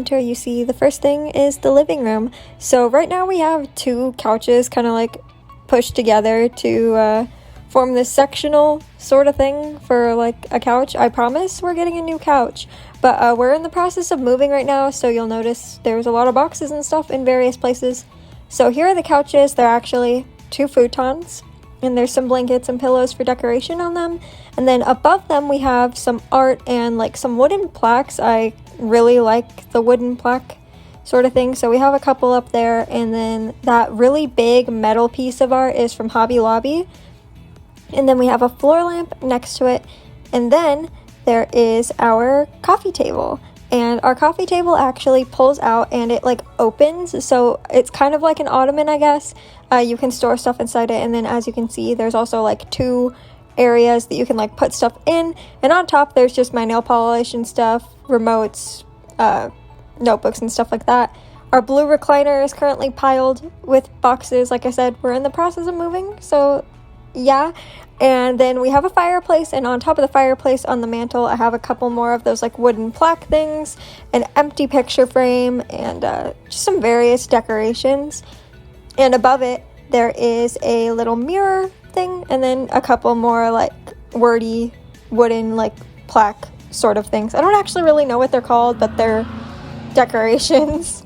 enter, you see the first thing is the living room. So right now we have two couches kind of like pushed together to form this sectional sort of thing for like a couch. I promise we're getting a new couch, but we're in the process of moving right now, so you'll notice there's a lot of boxes and stuff in various places. So here are the couches. They're actually two futons, and there's some blankets and pillows for decoration on them. And then above them we have some art and like some wooden plaques. I really like the wooden plaque sort of thing, so we have a couple up there. And then that really big metal piece of art is from Hobby Lobby. And then we have a floor lamp next to it. And then there is our coffee table. And our coffee table actually pulls out and it like opens. So it's kind of like an ottoman, I guess. You can store stuff inside it. And then as you can see, there's also like two areas that you can like put stuff in. And on top, there's just my nail polish and stuff, remotes, notebooks and stuff like that. Our blue recliner is currently piled with boxes. Like I said, we're in the process of moving. So yeah. And then we have a fireplace, and on top of the fireplace on the mantle I have a couple more of those like wooden plaque things, an empty picture frame, and just some various decorations. And above it there is a little mirror thing, and then a couple more like wordy wooden like plaque sort of things. I don't actually really know what they're called, but they're decorations.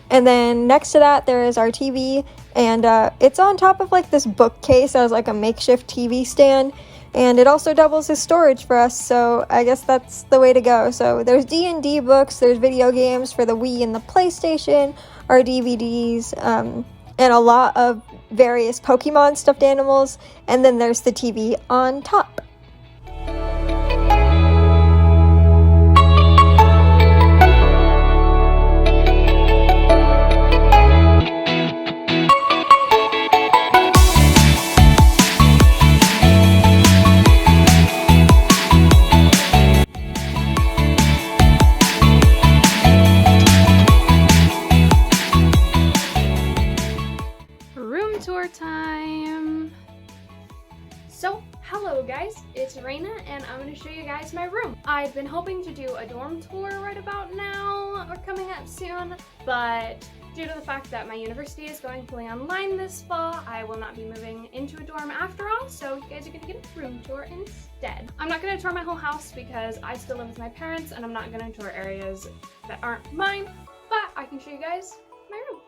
And then next to that there is our TV, and it's on top of like this bookcase as like a makeshift TV stand, and it also doubles as storage for us, so I guess that's the way to go. So there's D&D books, there's video games for the Wii and the PlayStation, our DVDs, and a lot of various Pokemon stuffed animals, and then there's the TV on top. Tour time! So, hello guys, it's Reyna and I'm going to show you guys my room. I've been hoping to do a dorm tour right about now, or coming up soon, but due to the fact that my university is going fully online this fall, I will not be moving into a dorm after all, so you guys are going to get a room tour instead. I'm not going to tour my whole house because I still live with my parents and I'm not going to tour areas that aren't mine, but I can show you guys my room.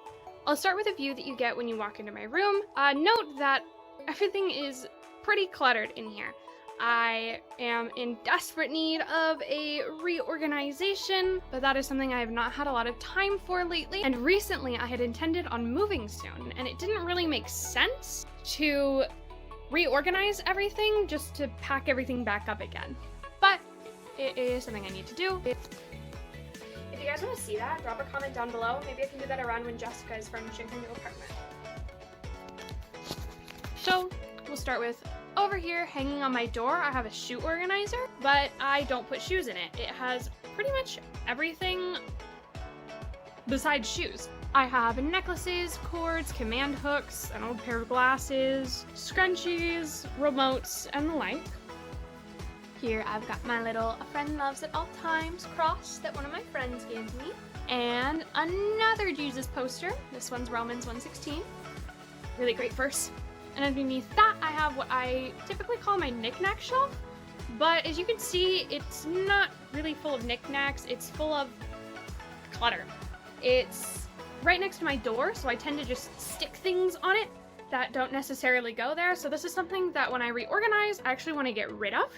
I'll start with a view that you get when you walk into my room. Note that everything is pretty cluttered in here. I am in desperate need of a reorganization, but that is something I have not had a lot of time for lately. And recently I had intended on moving soon, and it didn't really make sense to reorganize everything just to pack everything back up again. But it is something I need to do. If you guys want to see that, drop a comment down below. Maybe I can do that around when Jessica is furnishing her new apartment. So, we'll start with over here, hanging on my door, I have a shoe organizer, but I don't put shoes in it. It has pretty much everything besides shoes. I have necklaces, cords, command hooks, an old pair of glasses, scrunchies, remotes, and the like. Here I've got my little "A Friend Loves at All Times" cross that one of my friends gave me, and another Jesus poster. This one's Romans 1:16. Really great verse. And underneath that I have what I typically call my knick-knack shelf, but as you can see, it's not really full of knickknacks, it's full of clutter. It's right next to my door, so I tend to just stick things on it that don't necessarily go there, so this is something that when I reorganize, I actually want to get rid of.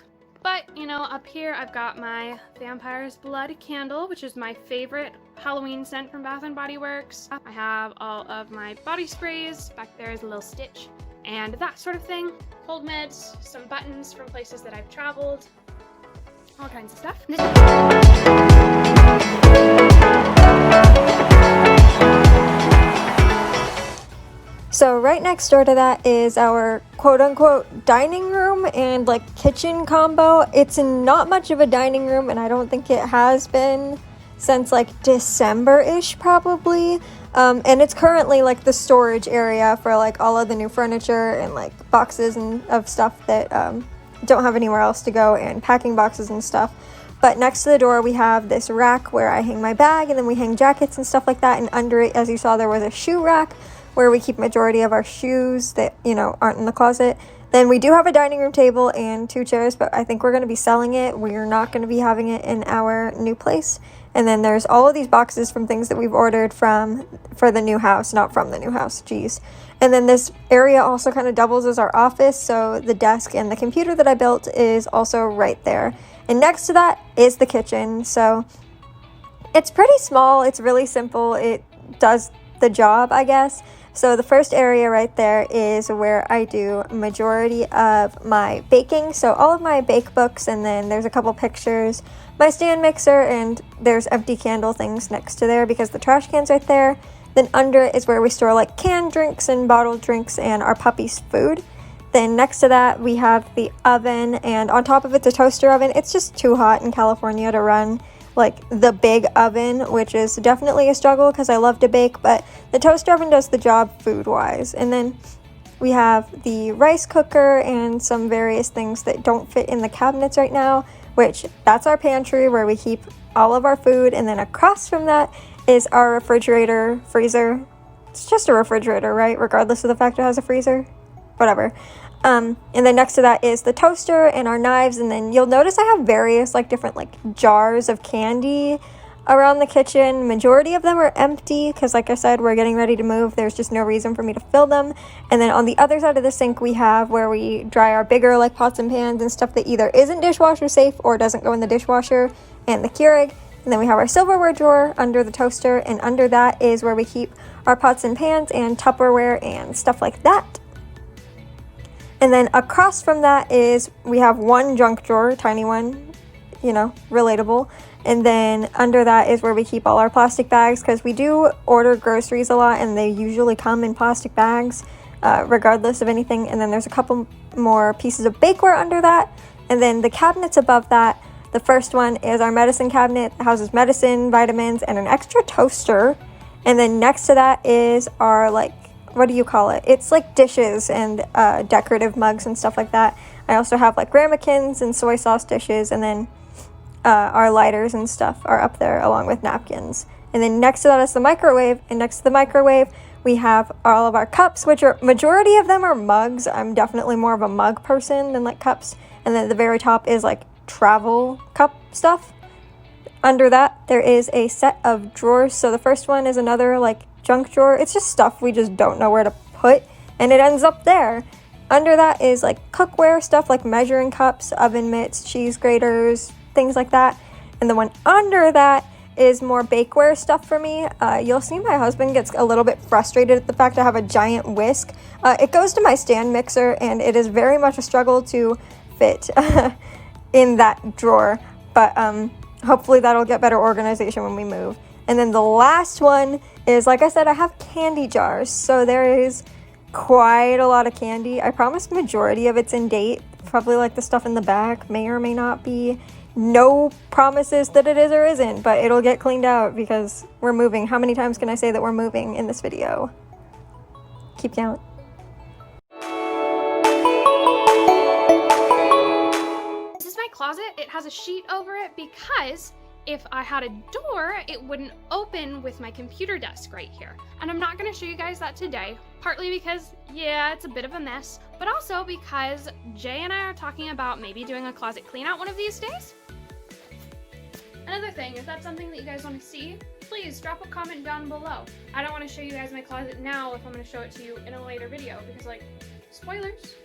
But, you know, up here I've got my Vampire's Blood candle, which is my favorite Halloween scent from Bath & Body Works. I have all of my body sprays. Back there is a little Stitch and that sort of thing. Cold meds, some buttons from places that I've traveled, all kinds of stuff. So right next door to that is our quote-unquote dining room and like kitchen combo. It's not much of a dining room, and I don't think it has been since like December-ish probably. And it's currently like the storage area for like all of the new furniture and like boxes and of stuff that don't have anywhere else to go, and packing boxes and stuff. But next to the door we have this rack where I hang my bag, and then we hang jackets and stuff like that, and under it, as you saw, there was a shoe rack where we keep majority of our shoes that, you know, aren't in the closet. Then we do have a dining room table and 2 chairs, but I think we're going to be selling it. We're not going to be having it in our new place. And then there's all of these boxes from things that we've ordered for the new house, not from the new house, geez. And then this area also kind of doubles as our office, so the desk and the computer that I built is also right there. And next to that is the kitchen, so it's pretty small, it's really simple, it does the job, I guess. So the first area right there is where I do majority of my baking. So all of my bake books, and then there's a couple pictures, my stand mixer, and there's empty candle things next to there because the trash can's right there. Then under it is where we store like canned drinks and bottled drinks and our puppy's food. Then next to that we have the oven, and on top of it's a toaster oven. It's just too hot in California to run like the big oven, which is definitely a struggle because I love to bake, but the toaster oven does the job food wise. And then we have the rice cooker and some various things that don't fit in the cabinets right now, which that's our pantry where we keep all of our food. And then across from that is our refrigerator, freezer. It's just a refrigerator, right? Regardless of the fact it has a freezer, whatever. And then next to that is the toaster and our knives. And then you'll notice I have various like different like jars of candy around the kitchen. Majority of them are empty because, like I said, we're getting ready to move. There's just no reason for me to fill them. And then on the other side of the sink we have where we dry our bigger like pots and pans and stuff that either isn't dishwasher safe or doesn't go in the dishwasher, and the Keurig. And then we have our silverware drawer under the toaster, and under that is where we keep our pots and pans and Tupperware and stuff like that. And then across from that is we have one junk drawer, tiny one, you know, relatable. And then under that is where we keep all our plastic bags because we do order groceries a lot and they usually come in plastic bags regardless of anything. And then there's a couple more pieces of bakeware under that. And then the cabinets above that, the first one is our medicine cabinet. It houses medicine, vitamins, and an extra toaster. And then next to that is our like, what do you call it? It's like dishes and decorative mugs and stuff like that. I also have like ramekins and soy sauce dishes, and then our lighters and stuff are up there along with napkins. And then next to that is the microwave, and next to the microwave we have all of our cups, which are majority of them are mugs. I'm definitely more of a mug person than like cups. And then at the very top is like travel cup stuff. Under that there is a set of drawers. So the first one is another like junk drawer. It's just stuff we just don't know where to put, and it ends up there. Under that is like cookware stuff like measuring cups, oven mitts, cheese graters, things like that. And the one under that is more bakeware stuff for me. You'll see my husband gets a little bit frustrated at the fact I have a giant whisk. It goes to my stand mixer, and it is very much a struggle to fit in that drawer, but hopefully that'll get better organization when we move. And then the last one is, like I said, I have candy jars. So there is quite a lot of candy. I promise majority of it's in date. Probably like the stuff in the back may or may not be. No promises that it is or isn't, but it'll get cleaned out because we're moving. How many times can I say that we're moving in this video? Keep count. This is my closet. It has a sheet over it because if I had a door, it wouldn't open with my computer desk right here. And I'm not gonna show you guys that today, partly because, yeah, it's a bit of a mess, but also because Jay and I are talking about maybe doing a closet clean out one of these days. Another thing, if that's something that you guys wanna see, please drop a comment down below. I don't wanna show you guys my closet now if I'm gonna show it to you in a later video, because like, spoilers.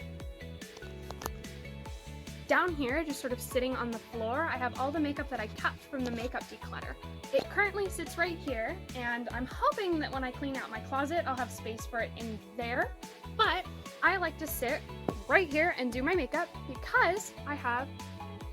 Down here, just sort of sitting on the floor, I have all the makeup that I kept from the makeup declutter. It currently sits right here, and I'm hoping that when I clean out my closet, I'll have space for it in there. But I like to sit right here and do my makeup because I have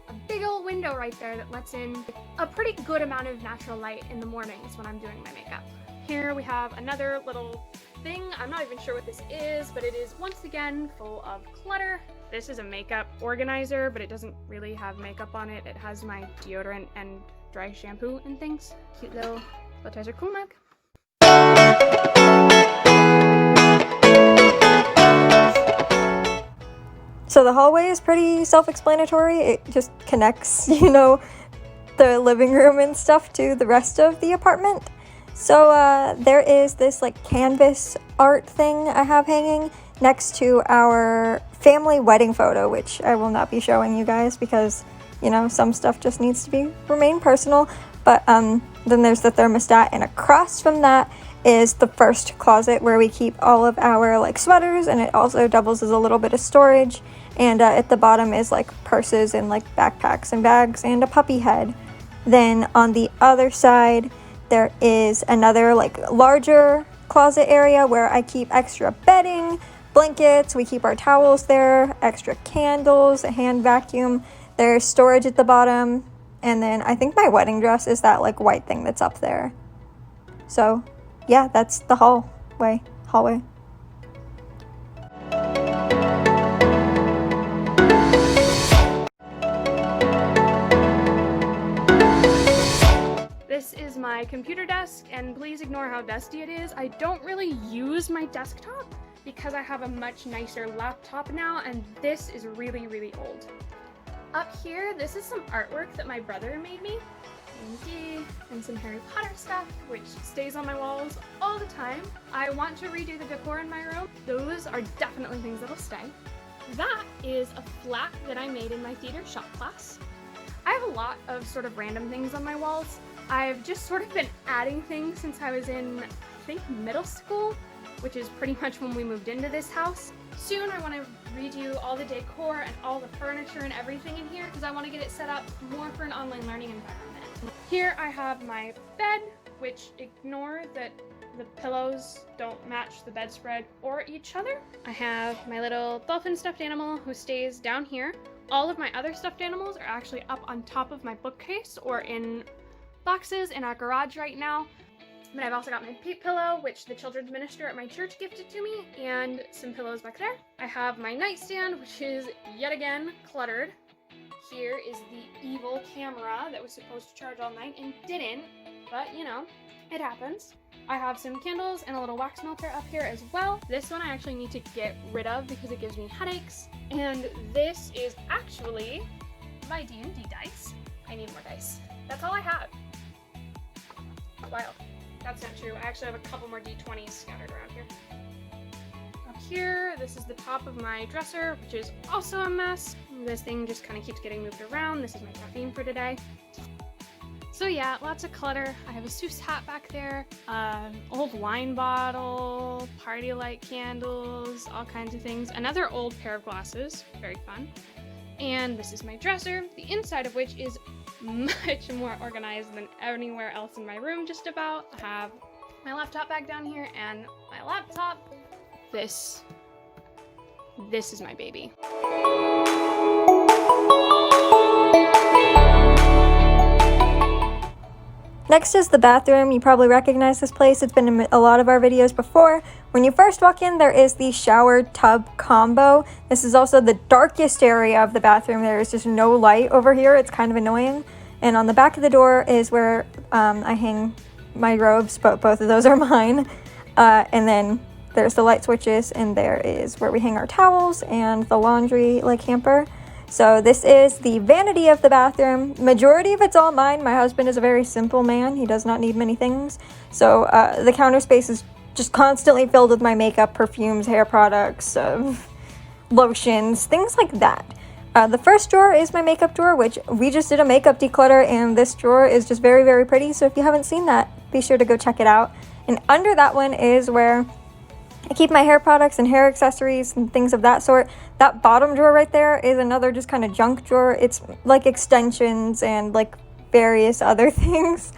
a big old window right there that lets in a pretty good amount of natural light in the mornings when I'm doing my makeup. Here we have another little thing. I'm not even sure what this is, but it is once again full of clutter. This is a makeup organizer, but it doesn't really have makeup on it. It has my deodorant and dry shampoo and things. Cute little Buttizer cool mug. So the hallway is pretty self-explanatory. It just connects, you know, the living room and stuff to the rest of the apartment. So there is this like canvas art thing I have hanging next to our family wedding photo, which I will not be showing you guys because, you know, some stuff just needs to remain personal. But then there's the thermostat, and across from that is the first closet where we keep all of our like sweaters, and it also doubles as a little bit of storage. And at the bottom is like purses and like backpacks and bags and a puppy head. Then on the other side there is another like larger closet area where I keep extra bedding, blankets, we keep our towels there, extra candles, a hand vacuum. There's storage at the bottom, and then I think my wedding dress is that like white thing that's up there. So yeah, that's the hallway. This is my computer desk, and please ignore how dusty it is. I don't really use my desktop because I have a much nicer laptop now, and this is really, really old. Up here, this is some artwork that my brother made me. And some Harry Potter stuff, which stays on my walls all the time. I want to redo the decor in my room. Those are definitely things that'll stay. That is a flat that I made in my theater shop class. I have a lot of sort of random things on my walls. I've just sort of been adding things since I was in, I think, middle school, which is pretty much when we moved into this house. Soon I want to redo all the decor and all the furniture and everything in here because I want to get it set up more for an online learning environment. Here I have my bed, which ignore that the pillows don't match the bedspread or each other. I have my little dolphin stuffed animal who stays down here. All of my other stuffed animals are actually up on top of my bookcase or in boxes in our garage right now. But I've also got my Pete pillow, which the children's minister at my church gifted to me, and some pillows back there. I have my nightstand, which is yet again cluttered. Here is the evil camera that was supposed to charge all night and didn't, but you know, it happens. I have some candles and a little wax melter up here as well. This one I actually need to get rid of because it gives me headaches. And this is actually my D&D dice. I need more dice. That's all I have. Wild. That's not true. I actually have a couple more D20s scattered around here. Up here, this is the top of my dresser, which is also a mess. This thing just kind of keeps getting moved around. This is my caffeine for today. So yeah, lots of clutter. I have a Seuss hat back there, old wine bottle, party light candles, all kinds of things. Another old pair of glasses, very fun. And this is my dresser, the inside of which is much more organized than anywhere else in my room just about. I have my laptop bag down here and my laptop. This is my baby. Next is the bathroom. You probably recognize this place. It's been in a lot of our videos before. When you first walk in, there is the shower tub combo. This is also the darkest area of the bathroom. There is just no light over here. It's kind of annoying. And on the back of the door is where I hang my robes, but both of those are mine. And then there's the light switches, and there is where we hang our towels and the laundry like hamper. So this is the vanity of the bathroom. Majority of it's all mine. My husband is a very simple man. He does not need many things. So the counter space is just constantly filled with my makeup, perfumes, hair products, lotions, things like that. The first drawer is my makeup drawer, which we just did a makeup declutter, and this drawer is just very, very pretty. So if you haven't seen that, be sure to go check it out. And under that one is where I keep my hair products and hair accessories and things of that sort. That bottom drawer right there is another just kind of junk drawer. It's like extensions and like various other things.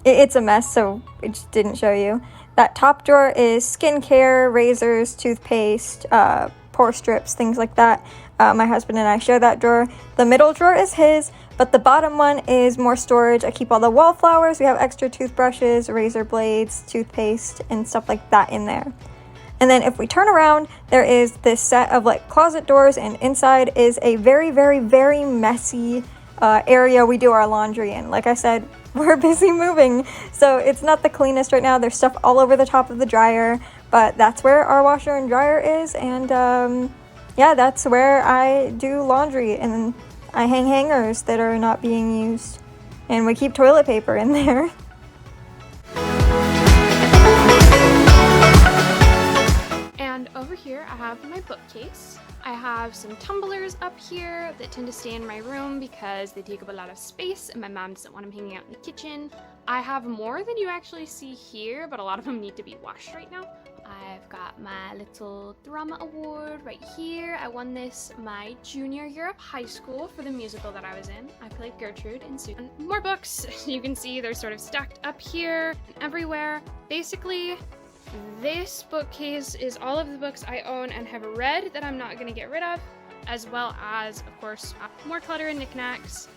It's a mess, so it just didn't show you. That top drawer is skincare, razors, toothpaste, pore strips, things like that. My husband and I share that drawer. The middle drawer is his, but the bottom one is more storage. I keep all the wallflowers. We have extra toothbrushes, razor blades, toothpaste, and stuff like that in there. And then if we turn around, there is this set of like closet doors, and inside is a very, very, very messy area we do our laundry in. Like I said, we're busy moving, so it's not the cleanest right now. There's stuff all over the top of the dryer, but that's where our washer and dryer is, and yeah, that's where I do laundry. And I hang hangers that are not being used. And we keep toilet paper in there. And over here I have my bookcase. I have some tumblers up here that tend to stay in my room because they take up a lot of space and my mom doesn't want them hanging out in the kitchen. I have more than you actually see here, but a lot of them need to be washed right now. I've got my little drama award right here. I won this my junior year of high school for the musical that I was in. I played Gertrude in Susan. More books. You can see they're sort of stacked up here and everywhere. Basically, this bookcase is all of the books I own and have read that I'm not going to get rid of, as well as, of course, more clutter and knickknacks.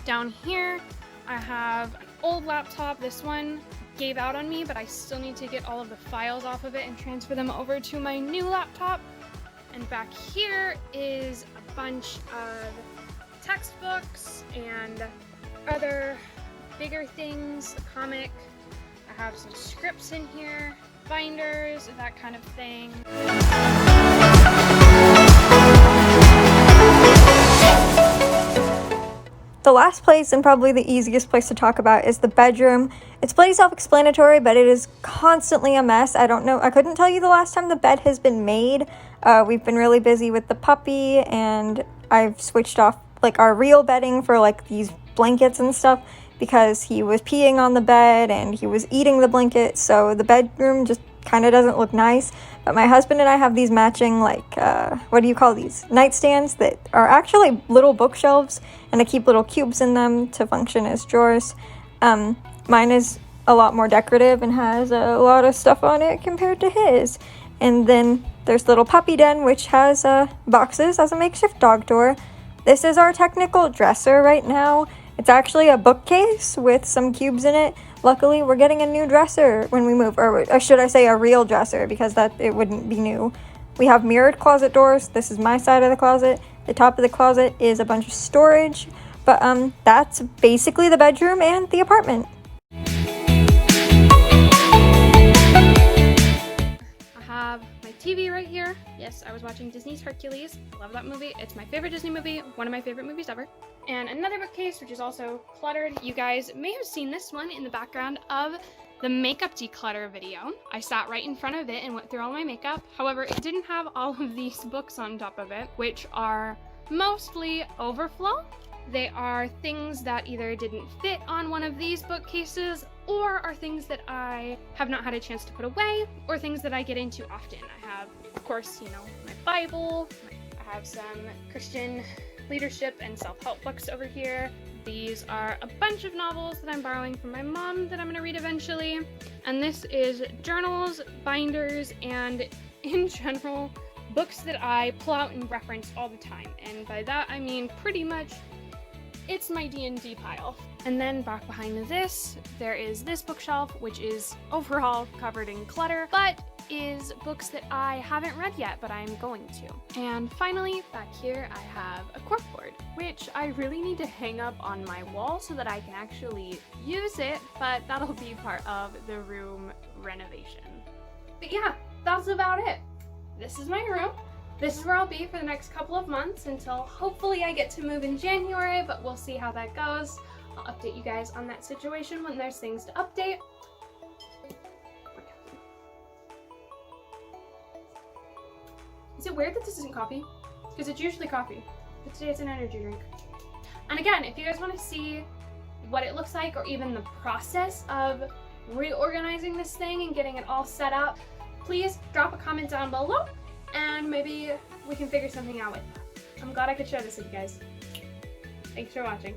Down here, I have an old laptop. This one gave out on me, but I still need to get all of the files off of it and transfer them over to my new laptop. And back here is a bunch of textbooks and other bigger things, a comic. I have some scripts in here, binders, that kind of thing. The last place, and probably the easiest place to talk about, is the bedroom. It's pretty self-explanatory, but it is constantly a mess. I don't know, I couldn't tell you the last time the bed has been made. We've been really busy with the puppy, and I've switched off like our real bedding for like these blankets and stuff because he was peeing on the bed and he was eating the blanket, so the bedroom just kind of doesn't look nice. But my husband and I have these matching, like, what do you call these? Nightstands that are actually little bookshelves, and I keep little cubes in them to function as drawers. Mine is a lot more decorative and has a lot of stuff on it compared to his. And then there's little puppy den, which has boxes as a makeshift dog door. This is our technical dresser right now. It's actually a bookcase with some cubes in it. Luckily, we're getting a new dresser when we move, or should I say a real dresser, because it wouldn't be new. We have mirrored closet doors. This is my side of the closet. The top of the closet is a bunch of storage, but that's basically the bedroom and the apartment. I have my TV right here. Yes, I was watching Disney's Hercules. Love that movie. It's my favorite Disney movie, one of my favorite movies ever. And another bookcase, which is also cluttered. You guys may have seen this one in the background of the makeup declutter video. I sat right in front of it and went through all my makeup. However, it didn't have all of these books on top of it, which are mostly overflow. They are things that either didn't fit on one of these bookcases or are things that I have not had a chance to put away or things that I get into often. I have, of course, you know, my Bible. I have some Christian leadership and self-help books over here. These are a bunch of novels that I'm borrowing from my mom that I'm gonna read eventually. And this is journals, binders, and in general, books that I pull out and reference all the time. And by that, I mean pretty much it's my D&D pile. And then back behind this, there is this bookshelf, which is overall covered in clutter, but is books that I haven't read yet, but I'm going to. And finally, back here, I have a corkboard, which I really need to hang up on my wall so that I can actually use it, but that'll be part of the room renovation. But yeah, that's about it. This is my room. This is where I'll be for the next couple of months until hopefully I get to move in January, but we'll see how that goes. I'll update you guys on that situation when there's things to update. Is it weird that this isn't coffee? Because it's usually coffee, but today it's an energy drink. And again, if you guys want to see what it looks like or even the process of reorganizing this thing and getting it all set up, please drop a comment down below and maybe we can figure something out with that. I'm glad I could share this with you guys. Thanks for watching.